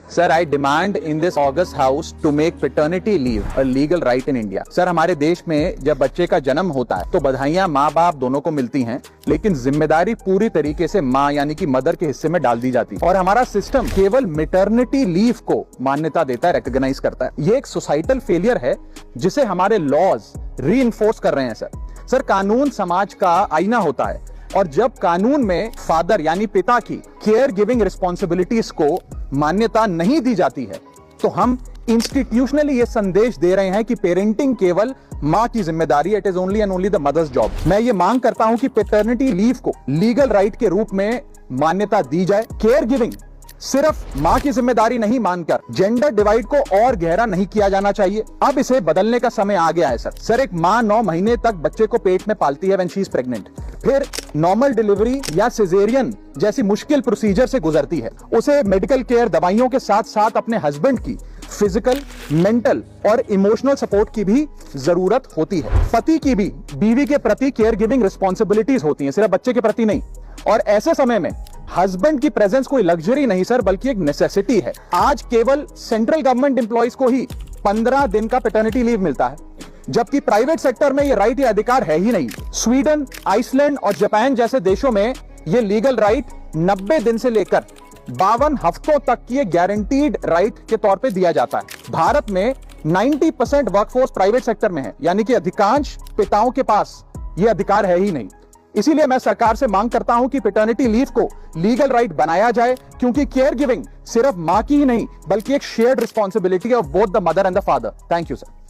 Sir, I demand in this August House to make paternity leave a legal right in India. Sir, हमारे देश में जब बच्चे का जन्म होता है तो बधाइयां माँ बाप दोनों को मिलती हैं, लेकिन जिम्मेदारी पूरी तरीके से माँ यानी कि मदर के हिस्से में डाल दी जाती है और हमारा सिस्टम केवल मैटरनिटी लीव को मान्यता देता है, रिकॉग्नाइज करता है। ये एक सोसाइटल फेलियर है जिसे हमारे लॉज रीइंफोर्स कर रहे हैं। सर, कानून समाज का आईना होता है और जब कानून में फादर यानी पिता की केयर गिविंग रिस्पॉन्सिबिलिटीज को मान्यता नहीं दी जाती है तो हम इंस्टीट्यूशनली ये संदेश दे रहे हैं कि पेरेंटिंग केवल मां की जिम्मेदारी, it is only and only the mother's job. मैं ये मांग करता हूं कि पैटर्निटी लीव को लीगल राइट के रूप में मान्यता दी जाए। केयर गिविंग सिर्फ मां की जिम्मेदारी नहीं मानकर जेंडर डिवाइड को और गहरा नहीं किया जाना चाहिए। अब इसे बदलने का समय आ गया है। सर, एक मां 9 महीने तक बच्चे को पेट में पालती है व्हेन शी इज प्रेग्नेंट, फिर नॉर्मल डिलीवरी या सिजेरियन जैसी मुश्किल प्रोसीजर से गुजरती है। उसे मेडिकल केयर, दवाइयों के साथ साथ अपने हस्बैंड की फिजिकल, मेंटल और इमोशनल सपोर्ट की भी जरूरत होती है। पति की भी बीवी के प्रति केयर गिविंग रिस्पॉन्सिबिलिटीज होती हैं, सिर्फ बच्चे के प्रति नहीं। और ऐसे समय में हस्बैंड की प्रेजेंस कोई लग्जरी नहीं सर, बल्कि एक नेसेसिटी है। आज केवल सेंट्रल गवर्नमेंट एम्प्लॉइज को ही 15 दिन का पैटर्निटी लीव मिलता है, जबकि प्राइवेट सेक्टर में ये राइट या अधिकार है ही नहीं। स्वीडन, आइसलैंड और जापान जैसे देशों में ये लीगल राइट 90 दिन से लेकर 52 हफ्तों तक की गारंटीड राइट के तौर पे दिया जाता है। भारत में 90% वर्कफोर्स प्राइवेट सेक्टर में है, यानी कि अधिकांश पिताओं के पास ये अधिकार है ही नहीं। इसीलिए मैं सरकार से मांग करता हूं कि पैटर्निटी लीव को लीगल राइट बनाया जाए, क्योंकि केयर गिविंग सिर्फ मां की ही नहीं बल्कि एक shared responsibility of both the mother and the father. Thank you sir.